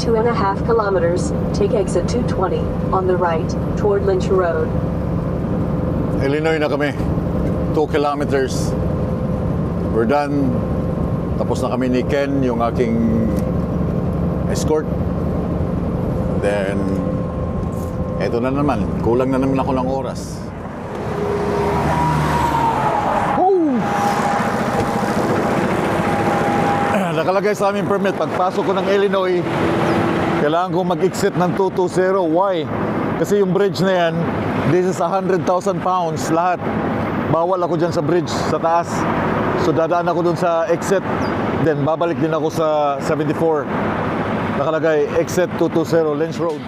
2.5 kilometers, take exit 220 on the right toward Lynch Road. Illinois na kami. 2 kilometers. We're done. Tapos na kami ni Ken, yung aking escort. Then, eto na naman. Kulang na naman ako ng oras. Woo! Nakalagay sa aming permit, pagpasok ko ng Illinois, kailangan ko mag-exit ng 220. Why? Kasi yung bridge na yan, this is 100,000 pounds lahat. Bawal ako dyan sa bridge, sa taas. So dadaan ako dun sa exit. Then babalik din ako sa 74. Nakalagay exit 220 Lynch Road.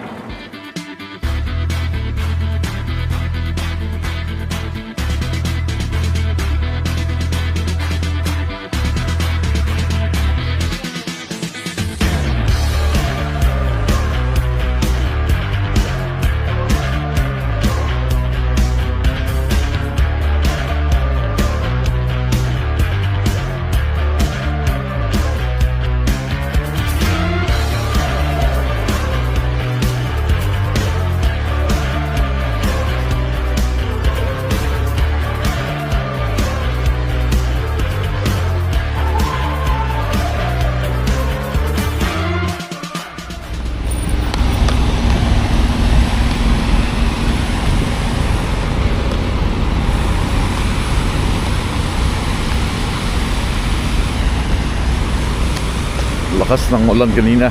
Lakas ng ulan kanina.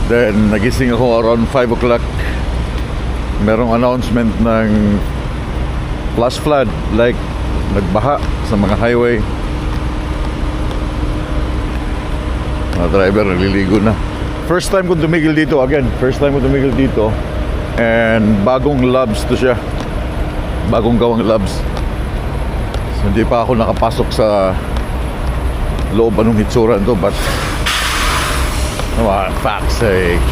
Then nagising ako around 5 o'clock. Merong announcement ng flash flood, like nagbaha sa mga highway. Mga driver naliligo na. First time ko tumigil dito again. And bagong labs to siya. Bagong gawang labs. So hindi pa ako nakapasok sa loob anong hitsura nito, but oh, fuck's sake.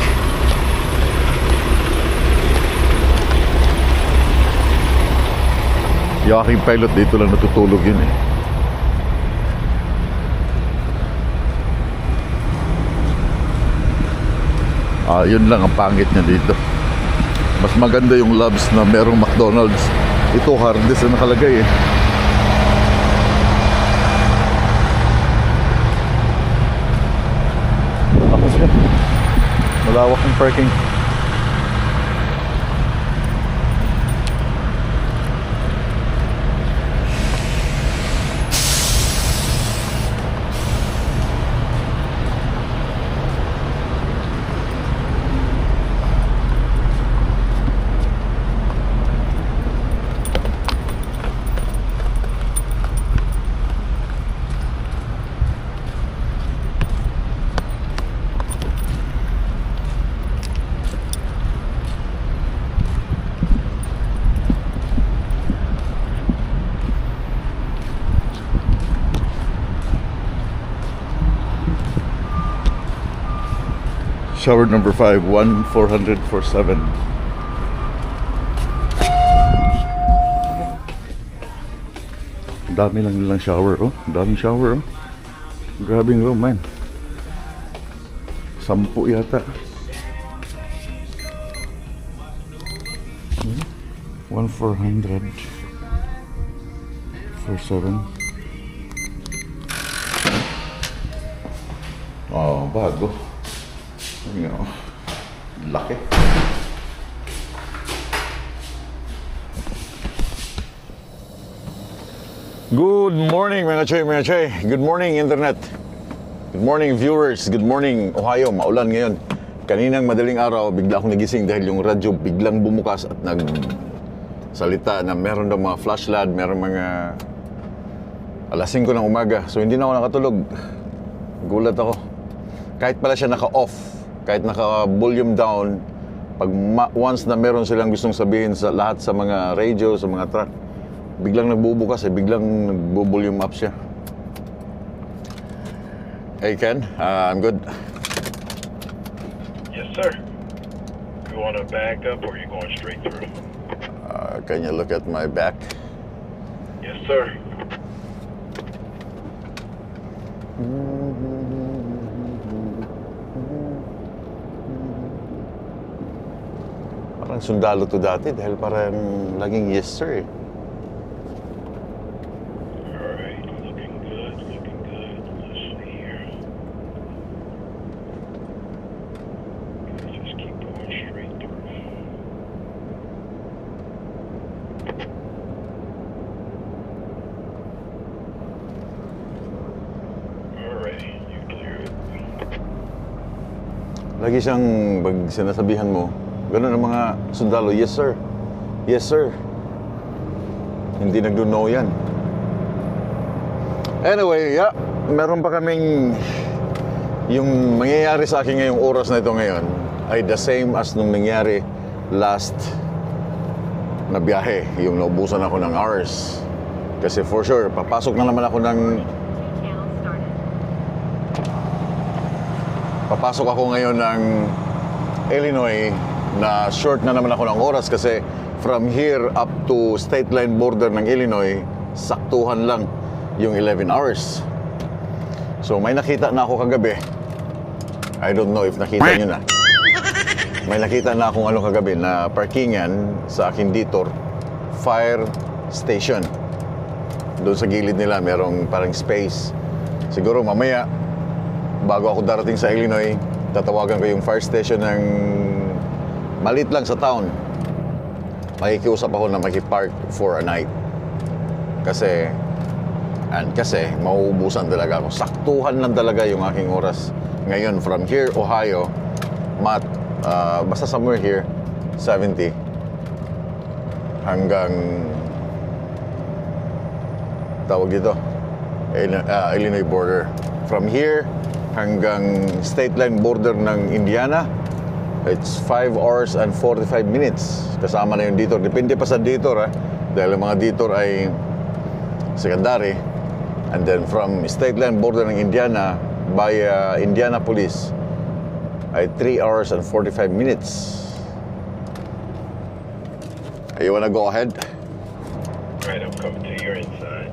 Yung aking pilot dito lang natutulog yun eh. Yun lang ang pangit niya dito. Mas maganda yung labs na merong McDonald's. Ito hardest na nakalagay eh. Malawak ng parking. Shower number 5, 1,400 for 7. Dami lang nilang shower, oh. Daming shower, oh. Grabing room, man. 10 yata. 1,400 for 7. Oh, bago. You know, laki. Good morning mga choy. Good morning internet. Good morning viewers. Good morning Ohio. Maulan ngayon. Kaninang madaling araw, bigla akong nagising dahil yung radyo biglang bumukas at nagsalita na meron daw mga flash flood, meron mga alas 5 ng umaga. So hindi na ako nakatulog. Gulat ako. Kahit pala siya naka-off, kahit naka-volume down, pag once na meron silang gustong sabihin sa lahat sa mga radio, sa mga truck, biglang nagbubukas biglang nagbo-volume up siya. Hey Ken, I'm good. Yes sir. You want to back up or are you going straight through? Can you look at my back? Yes sir. Parang sundalo to dati dahil parang laging yes sir eh. Alright, looking good, looking good. Let's see here. Let's just keep going straight through. Alright, you clear it. Lagi siyang pag sinasabihan mo, ganun ang mga sundalo, yes sir. Yes sir. Hindi nagdo-no yan. Anyway, yeah, meron pa kaming yung mangyayari sa akin ngayong oras na ito ngayon ay the same as nung nangyari last na biyahe. Yung naubusan ako ng hours. Kasi for sure, papasok na naman ako ng Papasok ako ngayon ng Illinois na short na naman ako ng oras kasi from here up to state line border ng Illinois, saktuhan lang yung 11 hours. So may nakita na ako kagabi. I don't know if nakita nyo na. May nakita na akong kagabi na parkingan sa aking detour, fire station. Doon sa gilid nila merong parang space. Siguro mamaya bago ako darating sa Illinois, tatawagan ko yung fire station ng malit lang sa town. Makikiusap ako na makipark for a night. Kasi mauubusan talaga ako. Saktuhan lang talaga yung aking oras. Ngayon, from here, Ohio, basta somewhere here, 70, hanggang, tawag dito, Illinois border. From here, hanggang state line border ng Indiana, it's 5 hours and 45 minutes. Kasama na yung detour. Depende pa sa detour, dahil ang mga detour ay secondary. And then from state line border ng Indiana by Indianapolis ay 3 hours and 45 minutes. You wanna go ahead? Alright, I'm coming to your inside.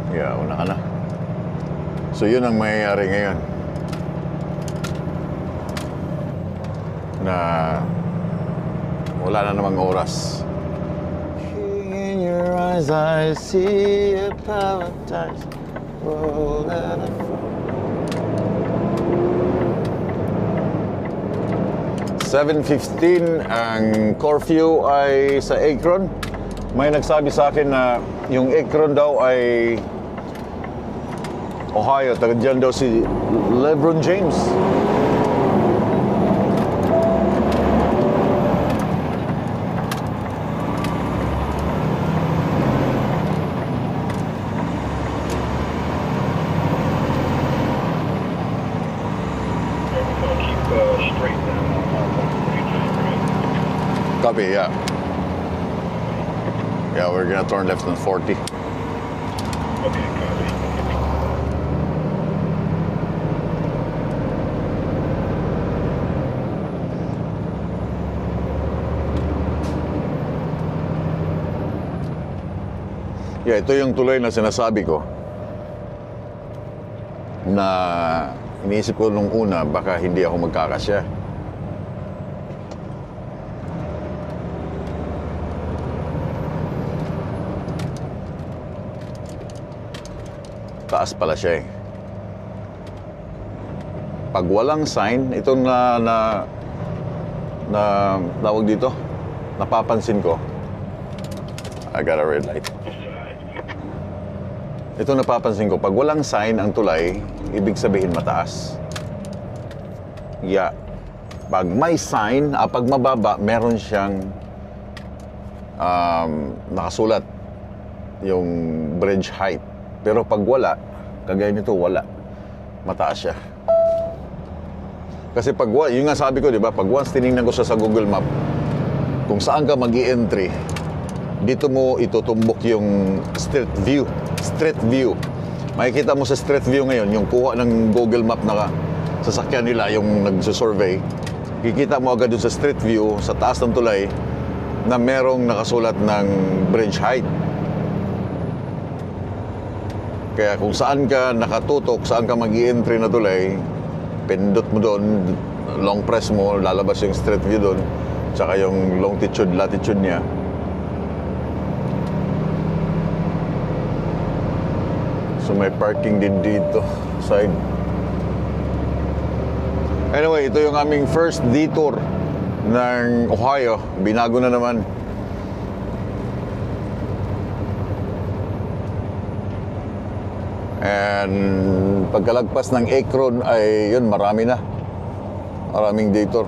Yeah, una ka na. So yun ang mayayari ngayon. Na wala na namang oras. In your eyes I see a paradise. Oh, 7:15 ang curfew ay sa Akron. May nagsabi sa akin na yung Akron daw ay Ohio. Taga dyan daw si LeBron James. Straight down. Copy, yeah. Yeah, we're gonna turn left on 40. Okay, copy. Yeah, ito yung tuloy na sinasabi ko na iniisip ko nung una baka hindi ako magkakasya. Taas pala siya eh. Pag walang sign, ito na tawag dito, napapansin ko. I got a red light. Ito napapansin ko, pag walang sign ang tulay, ibig sabihin mataas. Yeah. Pag may sign, pag mababa, meron siyang nakasulat yung bridge height. Pero pag wala, kagaya nito, wala. Mataas siya. Kasi pag, yun nga sabi ko, di ba? Pag once tinignan ko sa Google Map, kung saan ka mag-i-entry, dito mo itutumbok yung street view. Makikita mo sa street view ngayon, yung kuha ng Google Map na sasakyan nila, yung nagsusurvey. Kikita mo agad dun sa street view, sa taas ng tulay, na merong nakasulat ng bridge height. Kaya kung saan ka nakatutok, saan ka mag-i-entry na tulay, pindot mo doon, long press mo, lalabas yung street view doon, tsaka yung longitude, latitude niya. So may parking din dito, side. Anyway, ito yung aming first detour ng Ohio. Binago na naman. And pagkalagpas ng Akron ay yun, marami na. Maraming detour.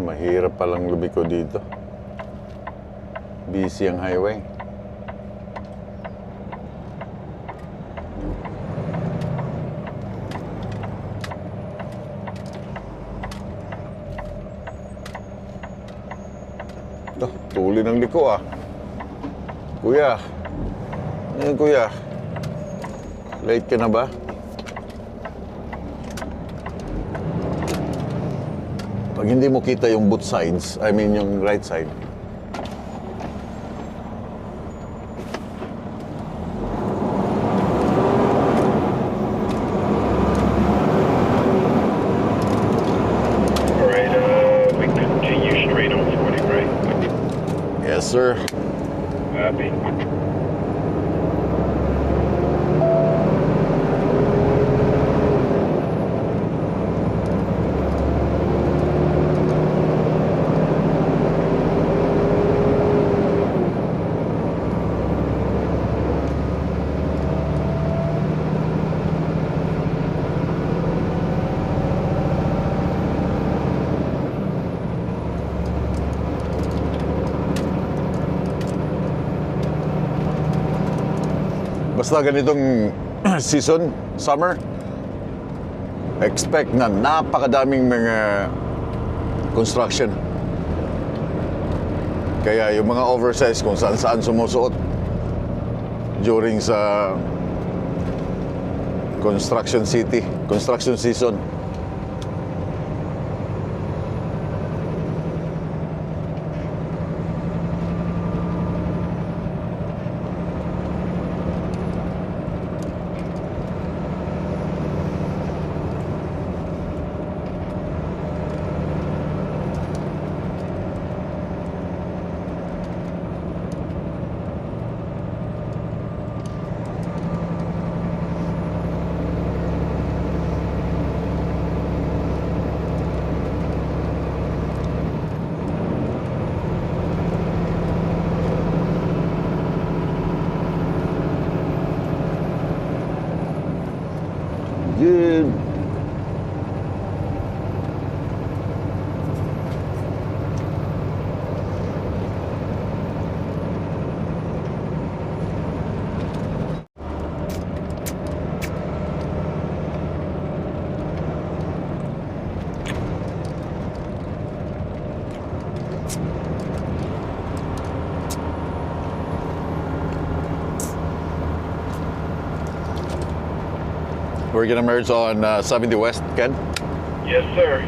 Mahirap palang lumiko dito. Busy ang highway. Tuli ng liko ah. Kuya. Ano kuya? Late ka na ba? Pag hindi mo kita yung both sides, I mean yung right side, All right, we continue straight on 40, right? yes sir. Copy. Basta ganitong season, summer, expect na napakadaming mga construction. Kaya yung mga oversize kung saan-saan sumusuot during sa construction season. Good. We're gonna merge on 70 West, Ken. Yes, sir.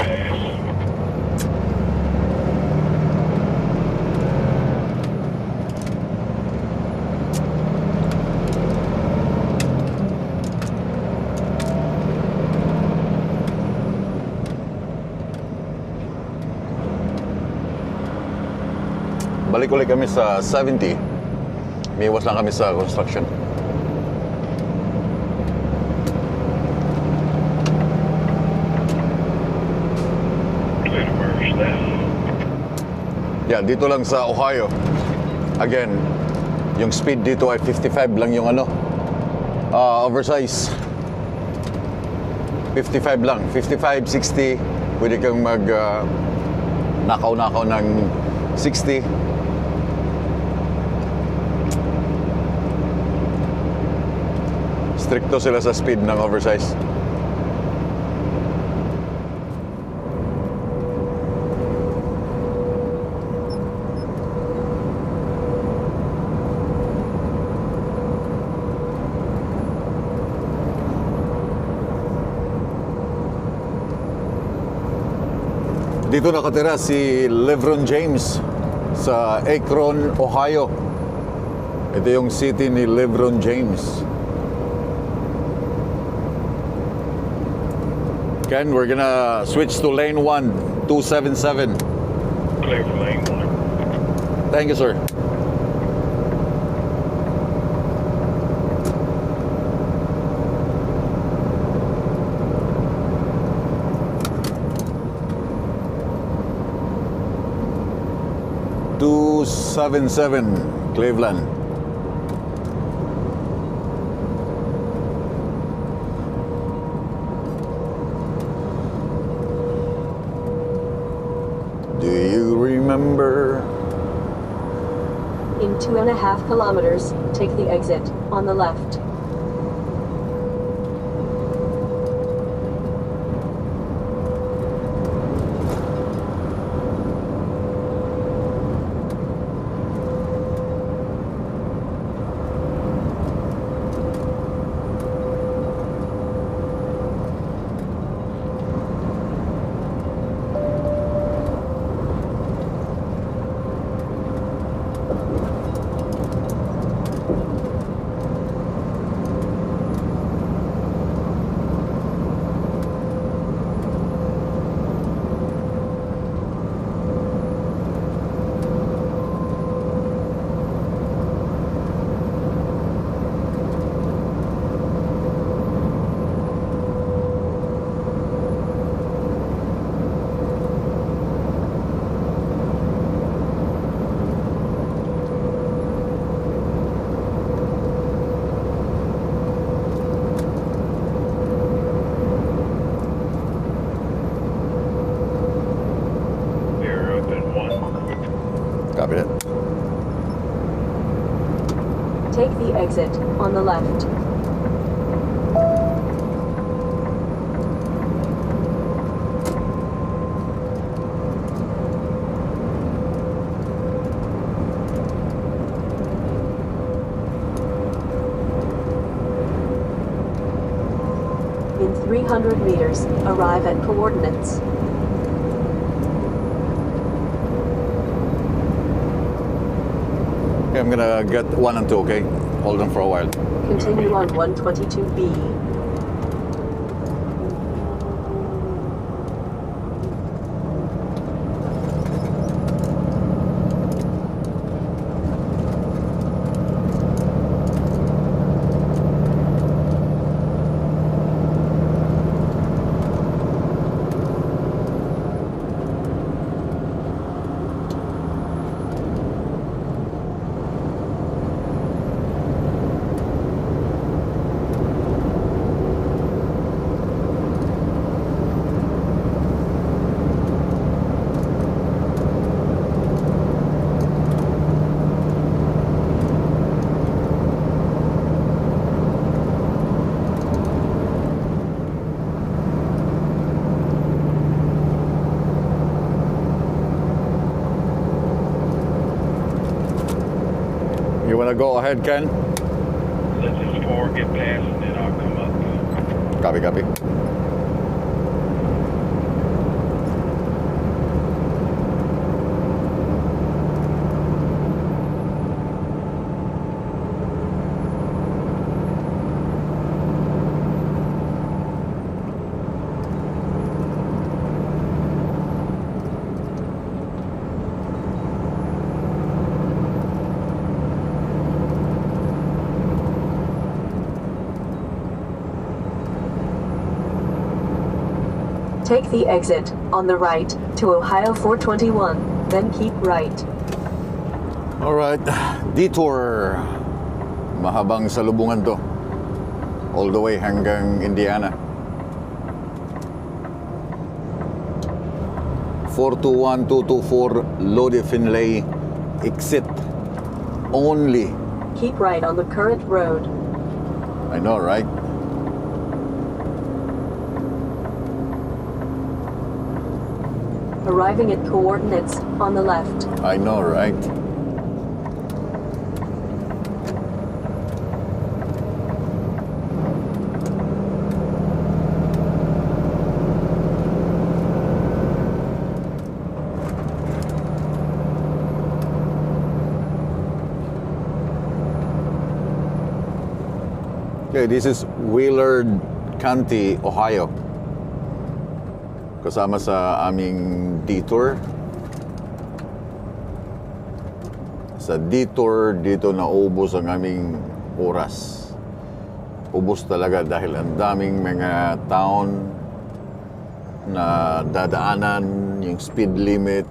pass. Balik ulit kami sa 70. Miiwas lang kami sa construction. Clear to merge left. Yeah, dito lang sa Ohio. Again, yung speed dito ay 55 lang yung oversize. 55 lang. 55, 60. Pwede kang nakaw-nakaw ng 60. Stricto sila sa speed ng oversize. Dito nakatira si LeBron James sa Akron, Ohio. Ito yung city ni LeBron James. Ken, we're gonna switch to lane 1, 277. Clear for lane 1. Thank you, sir. Cleveland. Do you remember? In 2.5 kilometers, take the exit on the left. They're up in 1. Copy that. Take the exit on the left. In 300 meters, arrive at coordinates. Okay, I'm gonna get 1 and 2, okay? Hold on for a while. Continue on 122B. You wanna go ahead, Ken? Let this 4 get past and then I'll come up. Copy, copy. Take the exit on the right to Ohio 421, then keep right. Alright, detour. Mahabang salubungan to. All the way hanggang Indiana. 421224 Lodi Finlay exit only. Keep right on the current road. I know, right? Arriving at coordinates on the left. I know, right? Okay, this is Willard County, Ohio. Kasama sa aming detour. Sa detour, dito naubos ang aming oras. Ubos talaga dahil ang daming mga town na dadaanan, yung speed limit.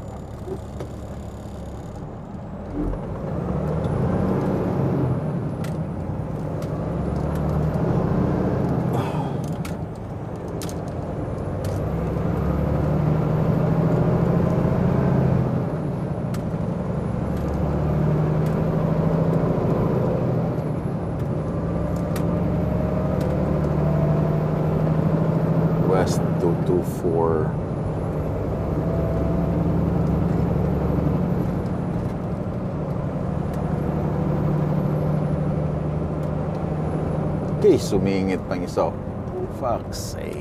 West 224. Okay, sumingit pang isa. Fuck's sake.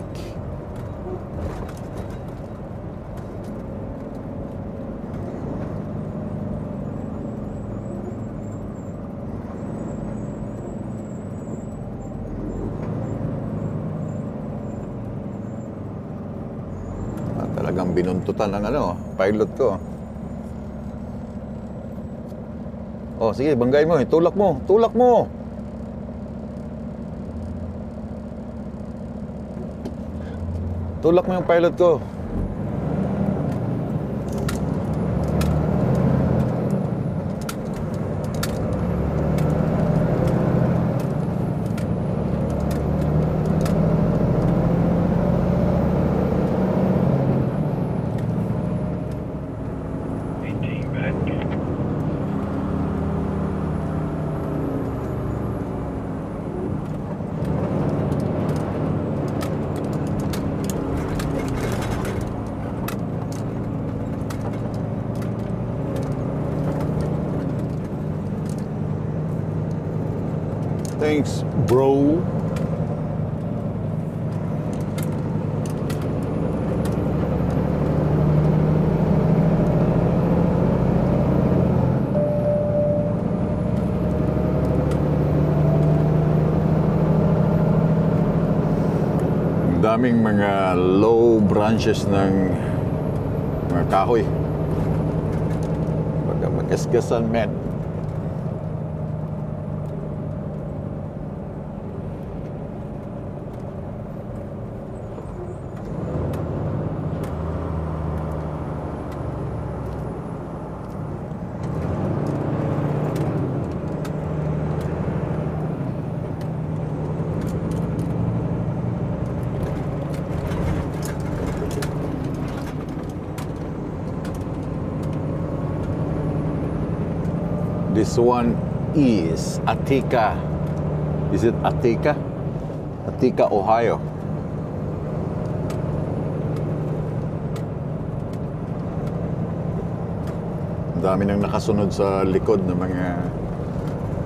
Talagang binuntutan ng pilot ko. Oh, sige, banggay mo, tulak mo, tulak mo. Tulak mo yung pilot ko. Thanks, bro. Daming mga low branches ng mga kahoy. Baka magasgasan, man. This one is Attica. Is it Attica? Attica, Ohio. Ang dami nang nakasunod sa likod ng mga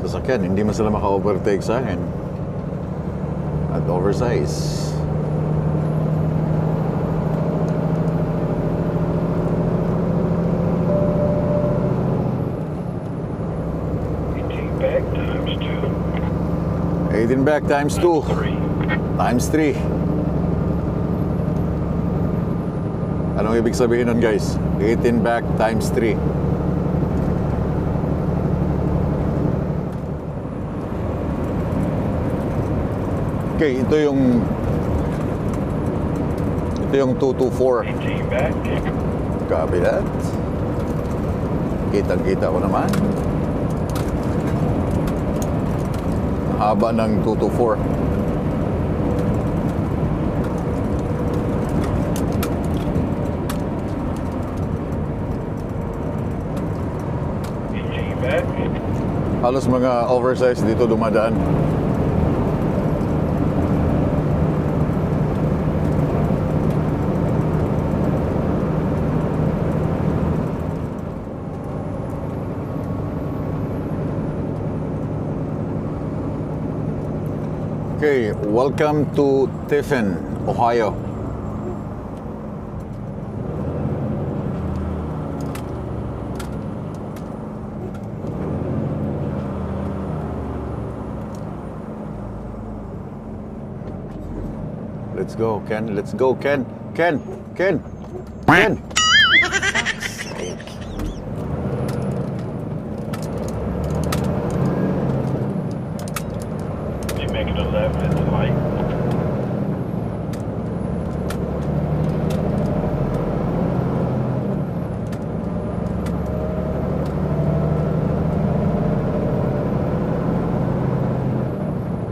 sasakyan. Hindi man sila maka-overtake sa akin. At oversize. Back times 2. 18 back times 2. 3. Times 3. Anong ibig sabihin nun, guys? 18 back times 3. Okay, ito Ito yung 224. Team back. Copy that. Kitang-kita ko naman. Haba ng 224. Team back. Halos mga oversize dito dumadaan. Okay, welcome to Tiffin, Ohio. Let's go, Ken. Let's go, Ken. Ken. Ken. Ken. You make it a left at the light.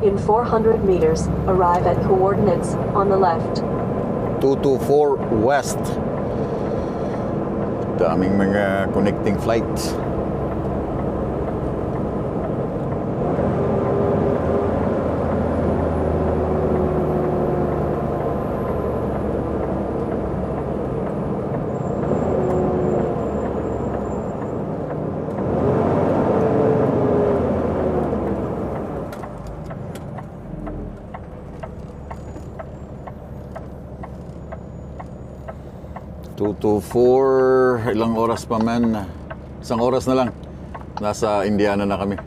In 400 meters, arrive at coordinates on the left. 224 West. Daming mga connecting flights. Two to four, ilang oras pa man? Isang oras na lang. Nasa Indiana na kami.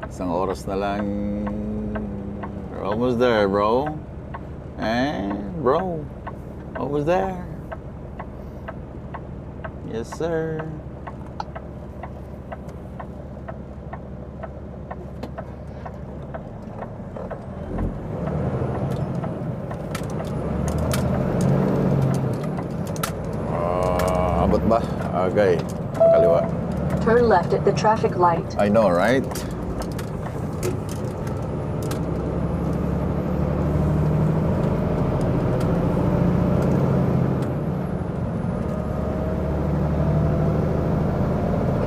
Isang oras na lang. We're almost there, bro. Bro. Almost there. Yes, sir. Abot ba? Agay. Kaliwa. Turn left at the traffic light. I know, right?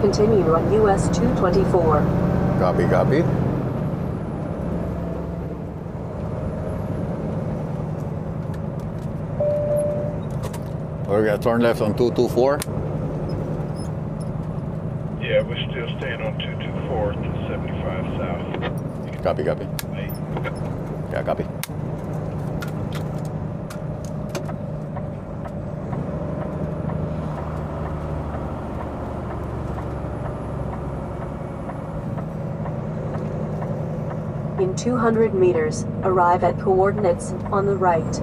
Continue on US 224. Copy, copy. We're gonna turn left on 224. Yeah, we're still staying on 224 to 75 south. Copy, copy. Right. Yeah, copy. In 200 meters, arrive at coordinates on the right.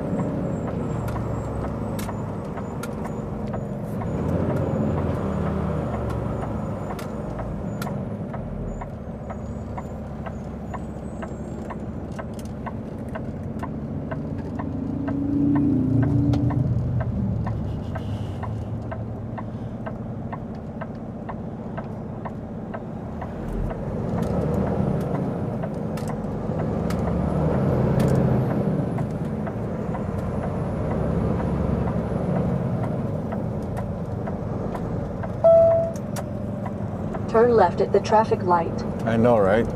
Turn left at the traffic light. I know, right?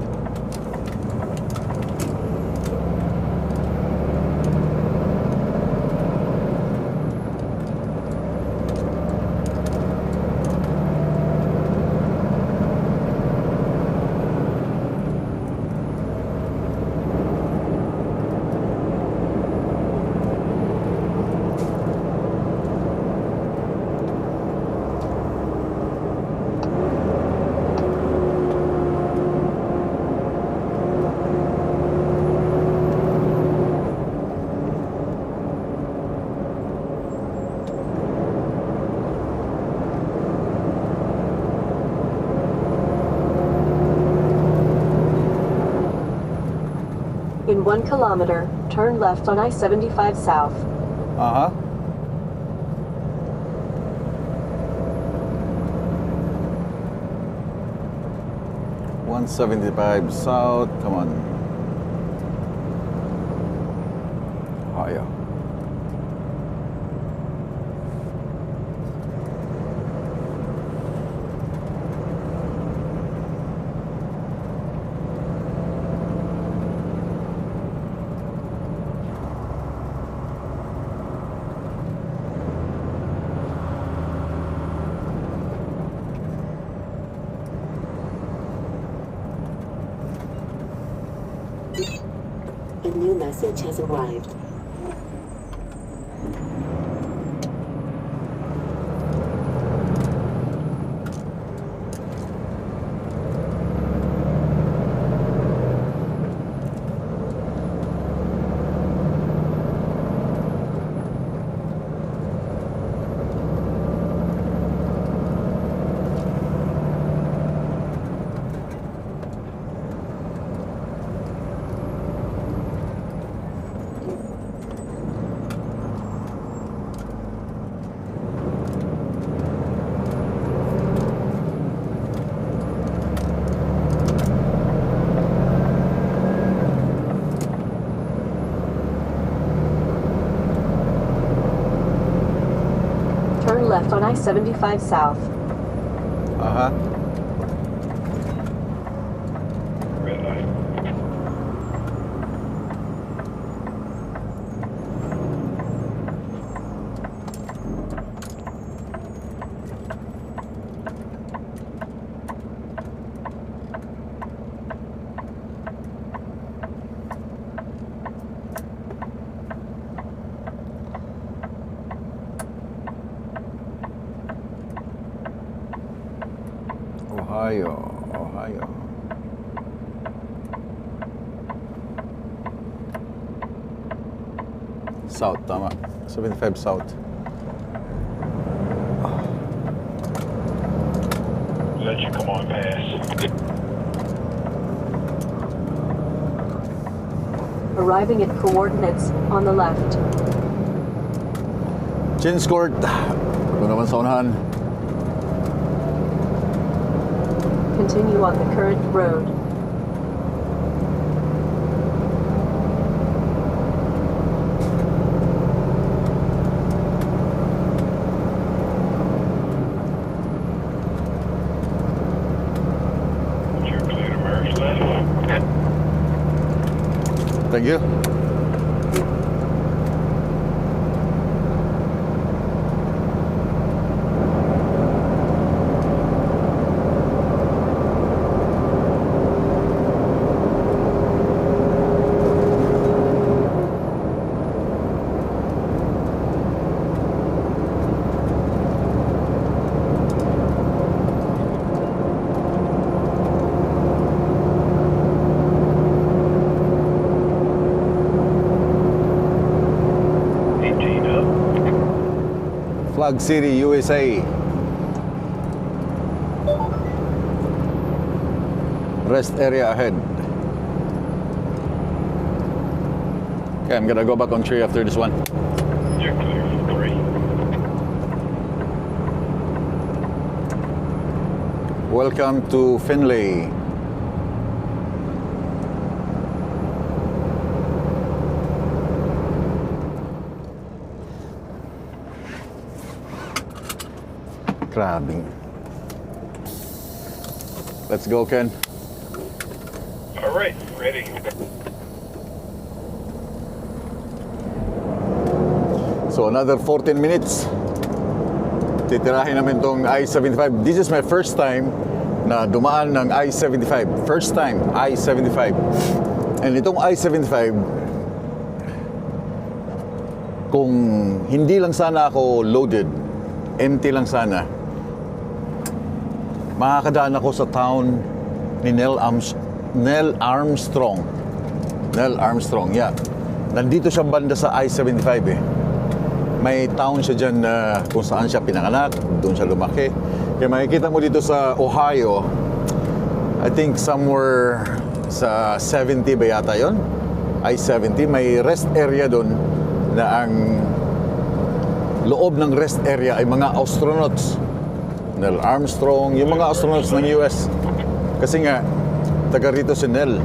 In 1 kilometer, turn left on I-75 South. Aha. $175 south. Come on. Ohio. A new message has arrived. Turn left on I-75 South. Aha. Red light. Ohio. Ohio. South, tama. 75 south. Let you come on past. Arriving at coordinates on the left. Chin Court. Ito naman sa unahan. Continue on the current road. You're clear to merge left. Thank you. Flag City, USA. Rest area ahead. Okay, I'm gonna go back on 3 after this one. You're clear for 3. Welcome to Finlay. Grabe. Let's go, Ken. All right, ready. So another 14 minutes. Titirahin namin tong I-75. This is my first time na dumaan ng I-75. First time, I-75. And itong I-75, kung hindi lang sana ako loaded, empty lang sana, makakadaan ako sa town ni Neil Armstrong. Neil Armstrong, yeah. Nandito siya banda sa I-75 eh. May town siya dyan na kung saan siya pinanganak, doon siya lumaki. Kaya makikita mo dito sa Ohio, I think somewhere sa 70 ba yata yun? I-70, may rest area doon na ang loob ng rest area ay mga astronauts. Neil Armstrong, yung mga astronauts ng US. Kasi nga, taga rito si Neil.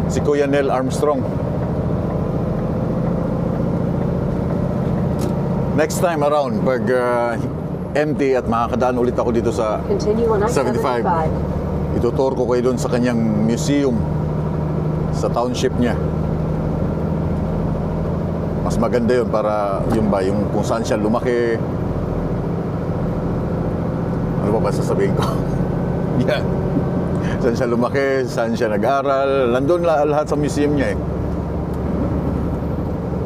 Si Kuya Neil Armstrong. Next time around, pag empty at makakadaan ulit ako dito sa Continue on 75, I-75. itutur ko kayo doon sa kanyang museum sa township niya. Mas maganda yun para yung kung saan siya lumaki. Ano pa ba sasabihin ko? Yeah. Saan siya lumaki, saan siya nag-aral. Nandun lahat sa museum niya eh.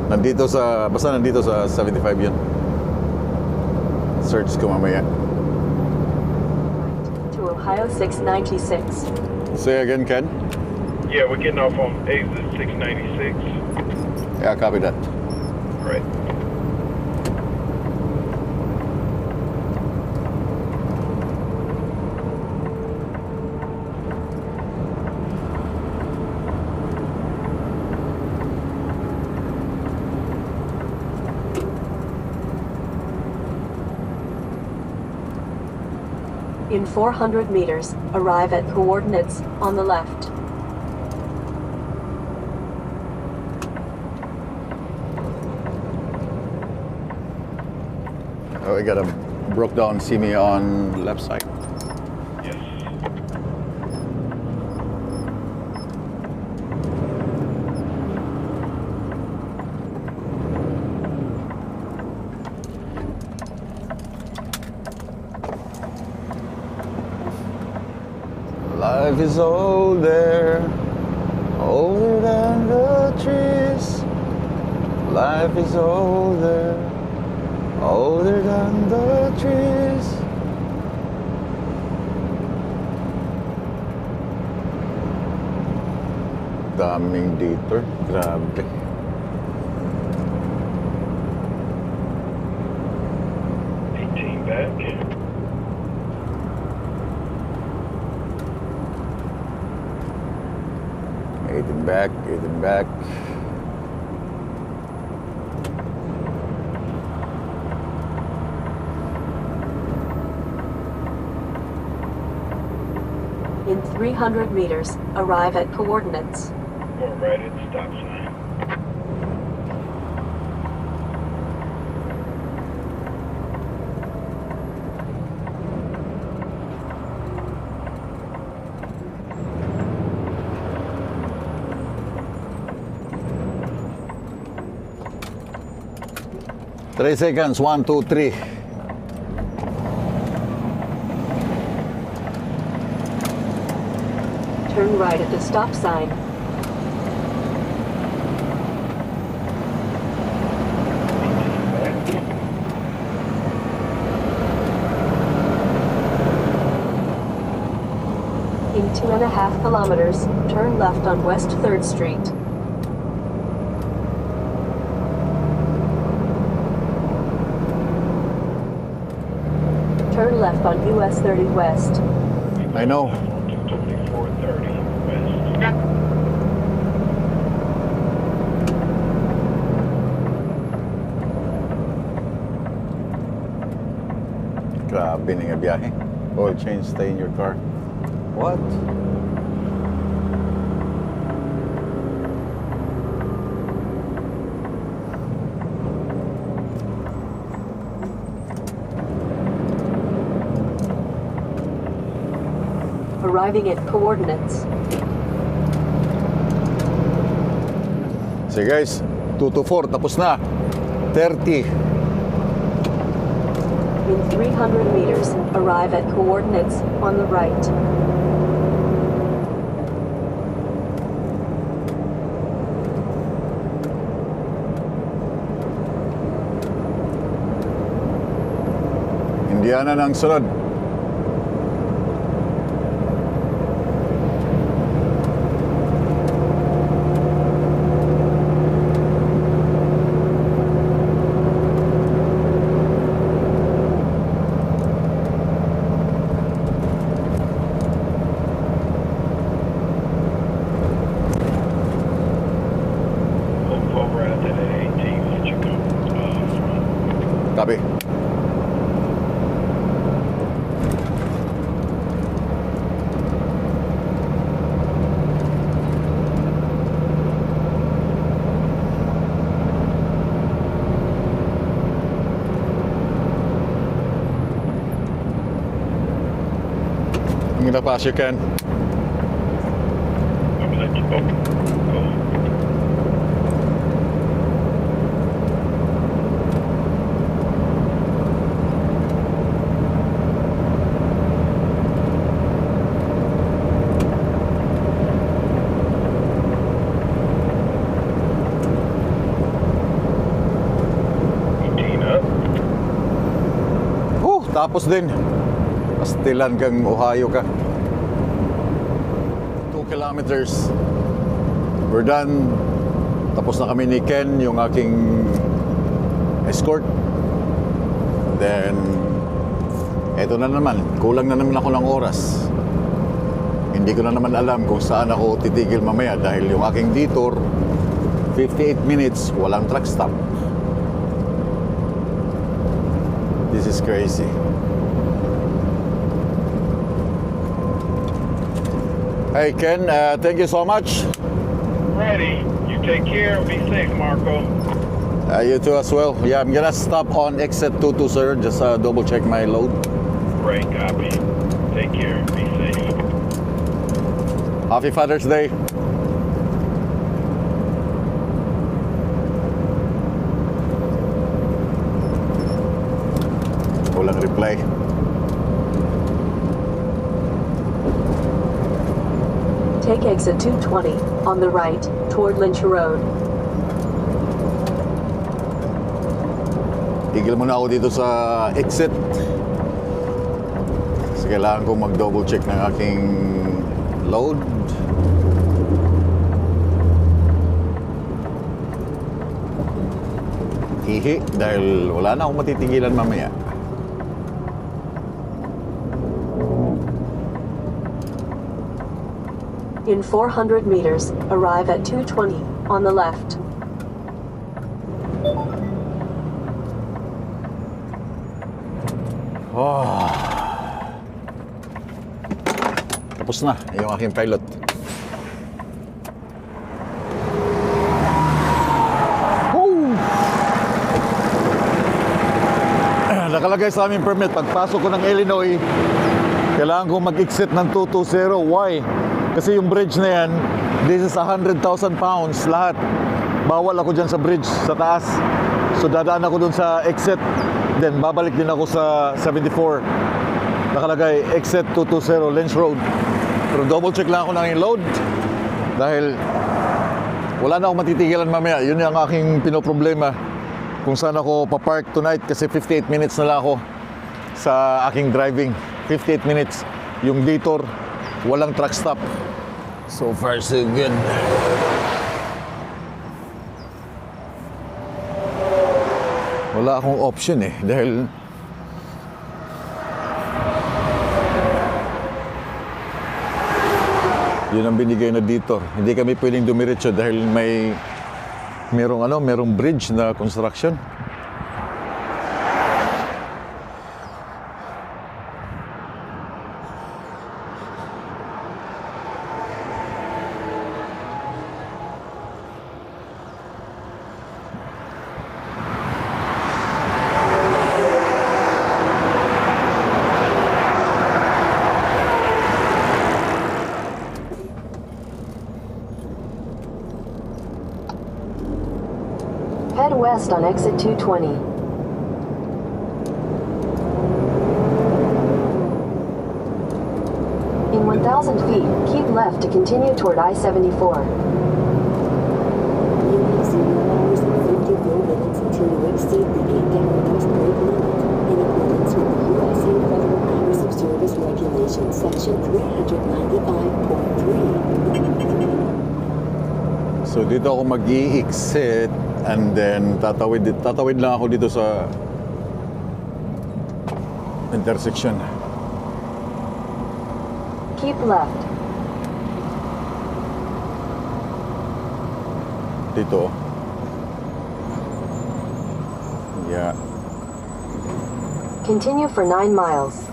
Basta nandito sa 75 yun. Search ko mamaya. To Ohio 696. Say again, Ken? Yeah, we're getting off on exit 696. Yeah, copy that. Right. In 400 meters, arrive at coordinates on the left. Oh, we got a broke down Simi on left side. Yes. Life is older, older than the trees. Life is older, older than the trees. Daming dito, grabe. Back. Eight and back. In 300 meters, arrive at coordinates. Or right at the stop sign. Three seconds, 1, 2, 3. Turn right at the stop sign. In 2.5 kilometers, turn left on West 3rd Street. Turn left on US 30 West. I know. 22430 west. Grabe na nga biyahe. Oil change, stay in your car. What? Arriving at coordinates. Sige guys, 2 to 4, tapos na. 30. In 300 meters, arrive at coordinates on the right. Indiana na ang sunod. Over at that 18 that you go from. Copy. I'm gonna pass you, Ken. I'm gonna let you. Oh. Tina. Tapos din. Pastilan kang Ohio ka. 2 kilometers. We're done. Tapos na kami ni Ken, yung aking escort. Then, eto na naman. Kulang na naman ako ng oras. Hindi ko na naman alam kung saan ako titigil mamaya dahil yung aking detour, 58 minutes, walang truck stop. This is crazy. Hey Ken, thank you so much. Ready. You take care. Be safe, Marco. You too as well. Yeah, I'm gonna stop on exit 22, sir. Just double check my load. Great copy. Take care. Be safe. Happy Father's Day. Walang reply. Take exit 220 on the right toward Lynch Road. Tigil muna ako dito sa exit. Kasi kailangan ko mag-double check ng aking load. Ihi dahil wala na akong matitigilan mamaya. In 400 meters, arrive at 220 on the left. Tapos na yung aking pilot. Nakalagay sa aming permit, pagpasok ko ng Illinois, kailangan ko mag-exit ng 220. Why? Kasi yung bridge na yan, this is 100,000 pounds lahat. Bawal ako dyan sa bridge, sa taas. So dadaan ako dun sa exit. Then babalik din ako sa 74. Nakalagay exit 220 Lynch Road. Pero double check lang ako ng load. Dahil wala na akong matitigilan mamaya. Yun yung aking pinoproblema. Kung saan ako papark tonight. Kasi 58 minutes na lang ako sa aking driving. 58 minutes. Yung detour, walang truck stop. So far so good. Wala akong option eh. Dahil yun ang binigay na detour. Hindi kami pwedeng dumiretso dahil merong bridge na construction. Head west on exit 220. In 1,000 feet, keep left to continue toward I-74. You have 0 hours and 54 minutes until you exceed the 8 kilometers brake limit in accordance with the USA Federal Hours of Service Regulations, Section 395.3. So dito ako mag-i-exit and then tatawid lang ako dito sa intersection. Keep left. Dito. Yeah. Continue for 9 miles.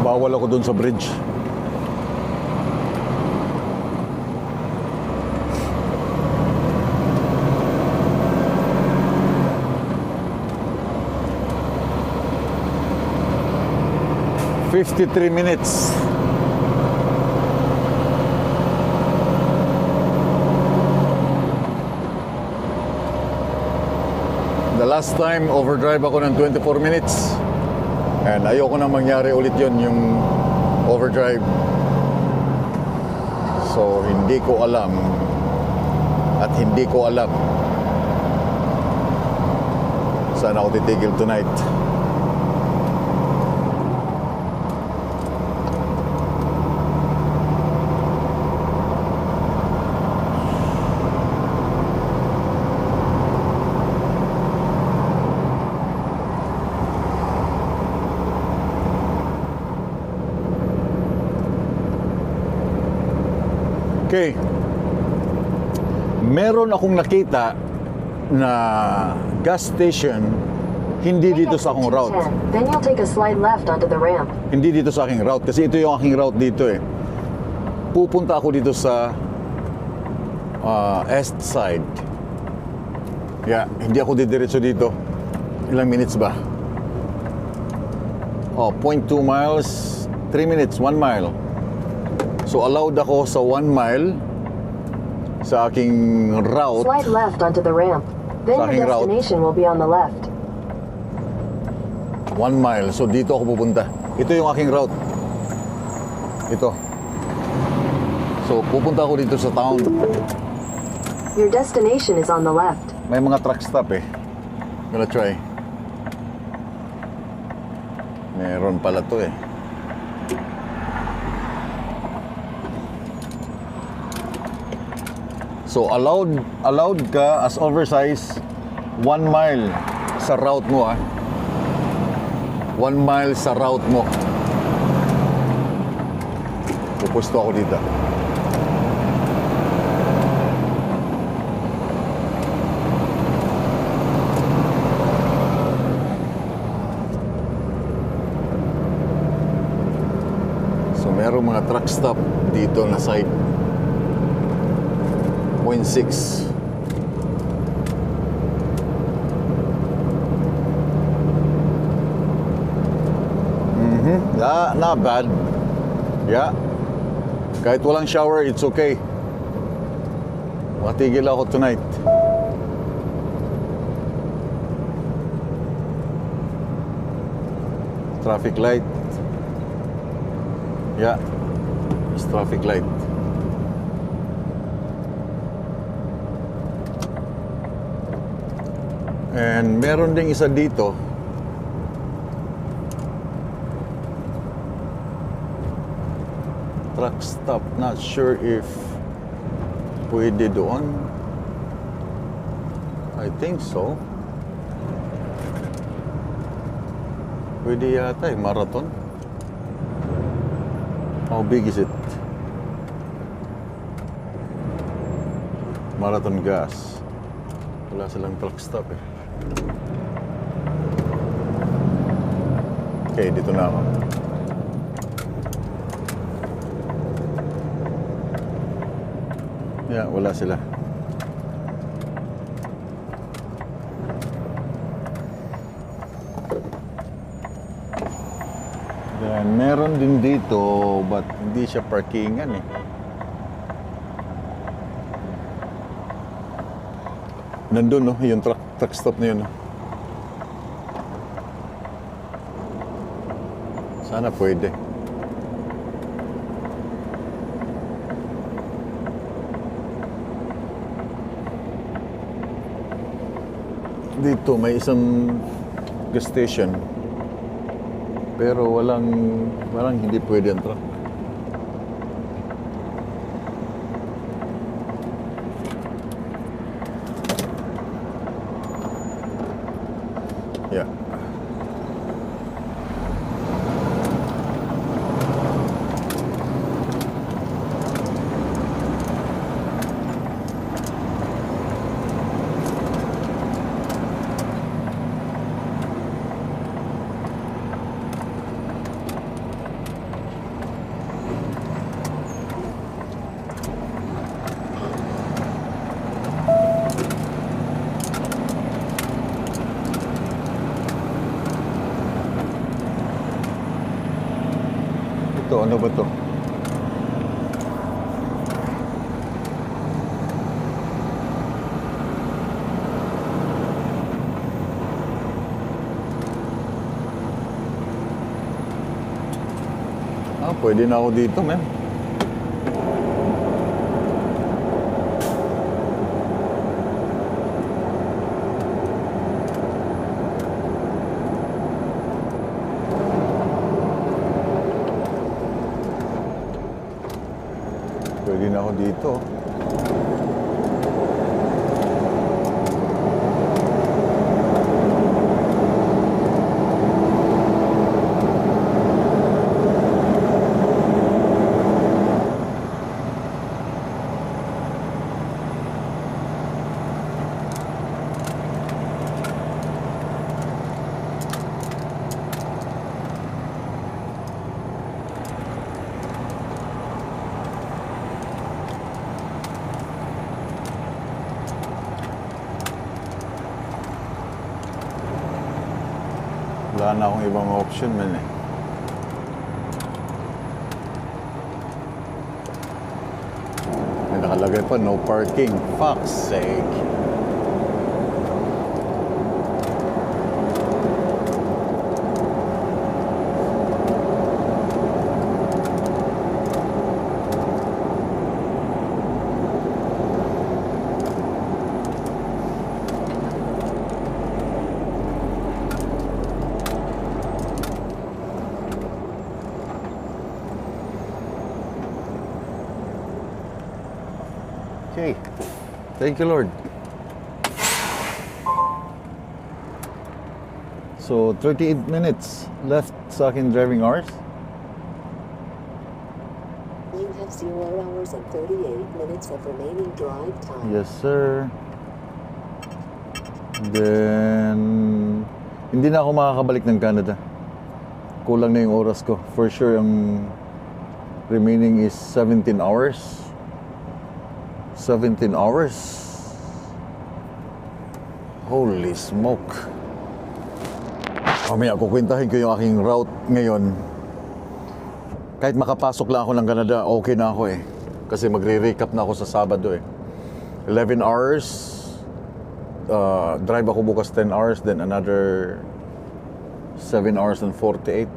Bawal ako dun sa bridge. 53 minutes. The last time, overdrive ako ng 24 minutes. And ayoko na mangyari ulit yon, yung overdrive. So, hindi ko alam. At hindi ko alam saan ako titigil tonight. Okay. Meron akong nakita na gas station hindi dito sa akong route. 210. Then you'll take a slide left onto the ramp. Hindi dito sa aking route kasi ito yung aking route dito eh. Pupunta ako dito sa east side. Yeah, hindi ako didiretso dito. Ilang minutes ba? Oh, 0.2 miles, 3 minutes, 1 mile. So allowed ako sa 1 mile sa aking route. Slide left onto the ramp. Then Sa aking your route. destination will be on the left. 1 mile. So dito ako pupunta. Ito yung aking route. Ito. So pupunta ako dito sa town. Your destination is on the left. May mga truck stop eh. Gonna try. Meron pala to eh. So allowed ka as oversize 1 mile sa route mo ah. 1 mile sa route mo. Pupusto ako dito. So merong mga truck stop dito na side. 0.6. Yeah, not bad. Yeah. Kahit walang shower, it's okay. Matigil ako tonight. Traffic light. Yeah. It's traffic light. And meron ding isa dito. Truck stop. Not sure if pwede doon. I think so. Pwede yata eh. Marathon. How big is it? Marathon gas. Wala silang truck stop eh. Okay, dito na ako. Yeah, wala sila. Then, meron din dito, but hindi siya parkingan eh. Nandun no, yung truck stop na yun no. Sana pwede. Dito may isang gas station. Pero walang hindi pwede ang truck. Yeah. to? Ano ba to? Pwede na ako dito, men. Pwede na ako dito. Wala na akong ibang option, man eh. May nakalagay pa, no parking. Fuck's sake. Okay. Thank you, Lord. So, 38 minutes left sa akin driving hours. You have 0 hours and 38 minutes of remaining drive time. Yes, sir. Then, hindi na ako makakabalik ng Canada. Kulang na yung oras ko. For sure, ang remaining is 17 hours. 17 hours. Holy smoke. Mamaya, kukwentahin ko yung aking route ngayon. Kahit makapasok lang ako ng Canada, okay na ako eh. Kasi magre-recap na ako sa Sabado eh. 11 hours. Drive ako bukas 10 hours. Then another 7 hours and 48.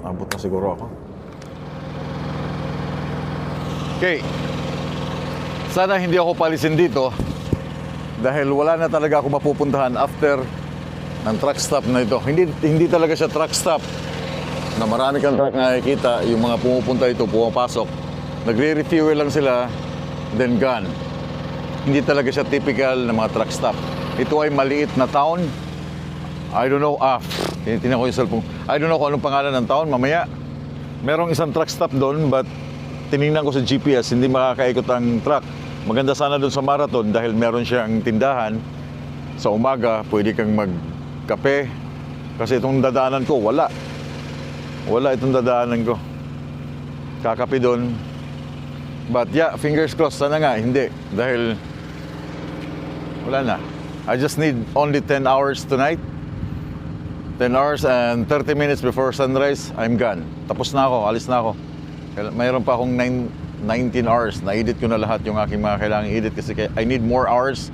Abot na siguro ako. Okay. Sana hindi ako palisin dito dahil wala na talaga ako mapupuntahan after ng truck stop na ito. Hindi talaga siya truck stop na marami kang truck na nakikita. Yung mga pumupunta ito, pumapasok. Nagre-refuel lang sila, then gone. Hindi talaga siya typical na mga truck stop. Ito ay maliit na town. I don't know, tinitingnan ko yung cellphone. I don't know kung anong pangalan ng town. Mamaya, merong isang truck stop doon, but tinignan ko sa GPS, hindi makakaikot ang truck. Maganda sana doon sa Marathon dahil meron siyang tindahan. Sa umaga, pwede kang magkape. Kasi itong dadaanan ko, wala. Wala itong dadaanan ko. Kakape doon. But yeah, fingers crossed, sana nga, hindi. Dahil wala na. I just need only 10 hours tonight. 10 hours and 30 minutes before sunrise, I'm gone. Tapos na ako, alis na ako. Mayroon pa akong 19 hours. Na-edit ko na lahat yung aking mga kailangang edit kasi I need more hours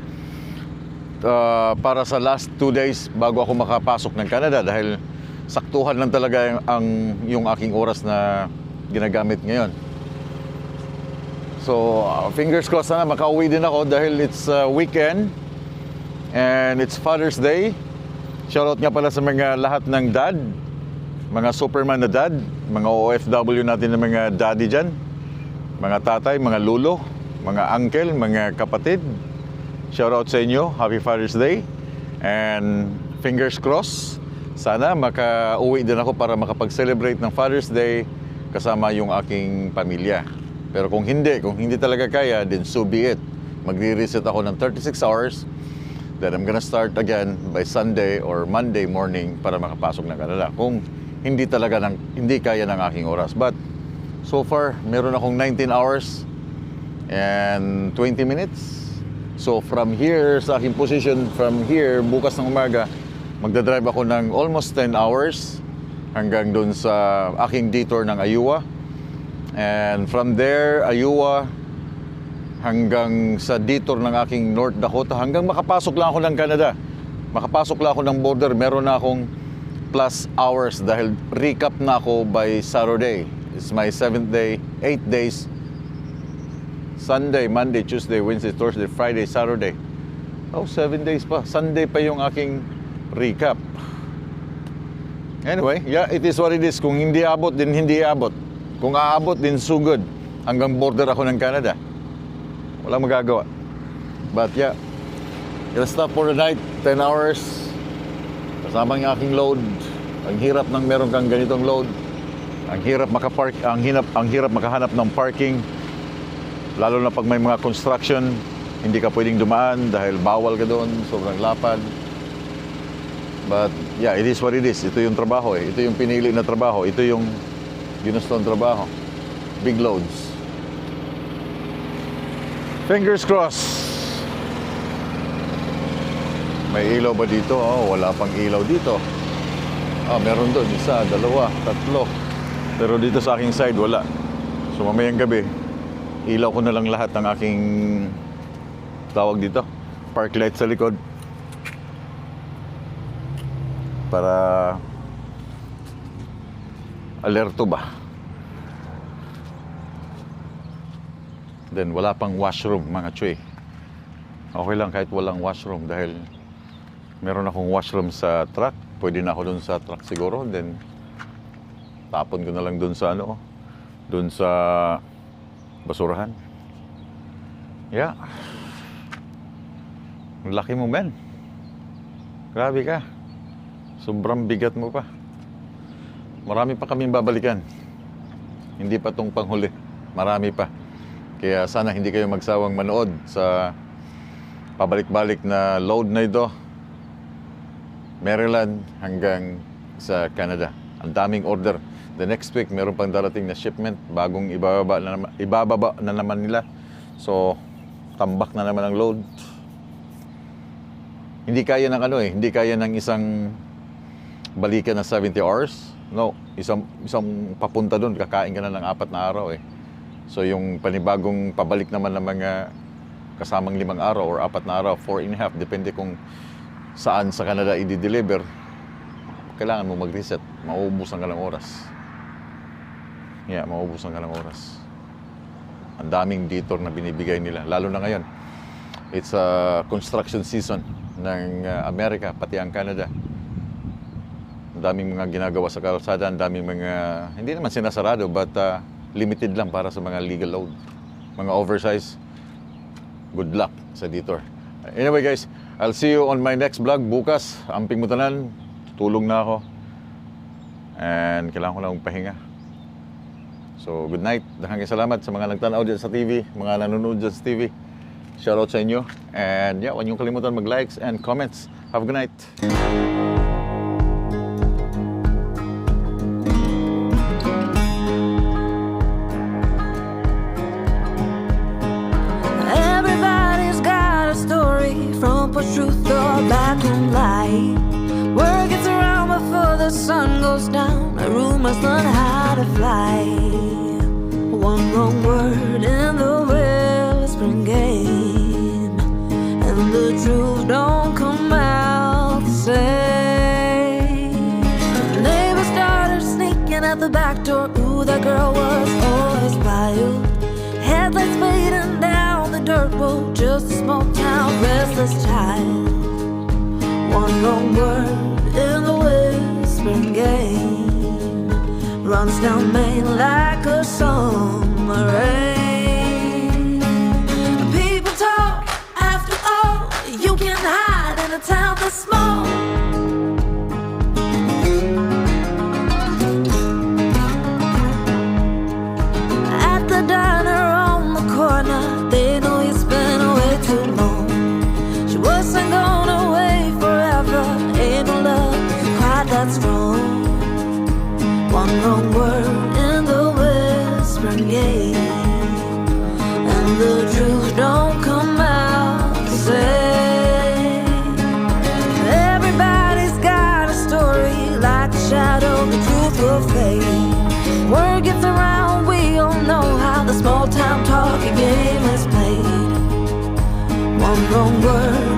para sa last 2 days bago ako makapasok ng Canada dahil saktuhan lang talaga yung aking oras na ginagamit ngayon. So, fingers crossed na makauwi din ako dahil it's weekend and it's Father's Day. Shoutout nga pala sa mga lahat ng dad, mga Superman na dad, mga OFW natin na mga daddy dyan, mga tatay, mga lulo, mga uncle, mga kapatid. Shoutout sa inyo, Happy Father's Day. And fingers crossed, sana makauwi din ako para makapag-celebrate ng Father's Day kasama yung aking pamilya. Pero kung hindi talaga kaya, then so be it. Magre-reset ako ng 36 hours. Then I'm gonna start again by Sunday or Monday morning para makapasok ng Canada. Kung hindi kaya ng aking oras. But so far, meron akong 19 hours and 20 minutes. So from here, sa aking position, from here, bukas ng umaga, magdadrive ako ng almost 10 hours hanggang doon sa aking detour ng Ayua. And from there, Ayua, hanggang sa detour ng aking North Dakota, hanggang makapasok lang ako ng Canada. Makapasok lang ako ng border, meron na akong plus hours dahil recap na ako by Saturday. It's my 7th day, 8 days. Sunday, Monday, Tuesday, Wednesday, Thursday, Friday, Saturday. 7 days pa. Sunday pa yung aking recap. Anyway, yeah, it is what it is. Kung hindi abot, din hindi abot. Kung aabot, din so good. Hanggang border ako ng Canada. Walang magagawa. But yeah, gonna stop for the night, 10 hours. Kasama yung aking load. Ang hirap ng meron kang ganitong load. Ang hirap makapark, ang hirap makahanap ng parking. Lalo na pag may mga construction, hindi ka pwedeng dumaan dahil bawal ka doon, sobrang lapad. But yeah, it is what it is. Ito yung trabaho eh. Ito yung pinili na trabaho. Ito yung ginustong trabaho. Big loads. Fingers crossed. May ilaw ba dito? Oh, wala pang ilaw dito. Meron doon. Isa, dalawa, tatlo. Pero dito sa aking side, wala. So mamayang gabi, ilaw ko na lang lahat ng aking tawag dito. Park light sa likod. Para alerto ba. Then wala pang washroom mga choy. Okay lang kahit walang washroom dahil meron akong washroom sa truck. Pwede na ako dun sa truck siguro. Then tapon ko na lang dun sa dun sa basurahan. Yeah. Laki mo, man. Grabe ka. Sobrang bigat mo pa. Marami pa kaming babalikan. Hindi pa tong panghuli. Marami pa. Kaya sana hindi kayo magsawang manood sa pabalik-balik na load na ito. Maryland hanggang sa Canada. Ang daming order. The next week, meron pang darating na shipment. Bagong ibababa na naman nila. So, tambak na naman ang load. Hindi kaya ng hindi kaya ng isang balikan na 70 hours. No, isang papunta doon, kakain ka na ng 4 na araw eh. So yung panibagong pabalik naman ng mga kasamang 5 araw or 4 na araw, 4.5, depende kung saan sa Canada i-deliver. Kailangan mo mag-reset, mauubusan ka ng oras. Yeah, mauubusan ka ng oras. Ang daming detour na binibigay nila, lalo na ngayon. It's a construction season ng Amerika, pati ang Canada. Ang daming mga ginagawa sa kalsada, ang daming mga, hindi naman sinasarado, but limited lang para sa mga legal load. Mga oversize, good luck sa detour. Anyway guys, I'll see you on my next vlog bukas. Amping mo tanan, tulong na ako. And kailangan ko lang magpahinga. So good night. Daghang salamat sa mga nagtanaw dyan sa TV, mga nanonood dyan sa TV. Shoutout sa inyo. And yeah, huwag niyong kalimutan mag-likes and comments. Have a good night. Everybody's got a story, front porch truth or backroom lie. Word gets around before the sun goes down. A rumors learn how to fly. One wrong word in the whispering game, and the truth don't come out the same. Neighbors started sneaking at the back door. Ooh, that girl was always wild. Headlights fading down the dirt road, just a small town restless child. One wrong word in the whispering game runs down Main like a summer rain. People talk, after all, you can hide in a town that's small. At the diner on the corner, they know you spent away too long. She wasn't going away forever, ain't no love quite that strong. One wrong word in the whispering game, and the truth don't come out the same. Everybody wrong word.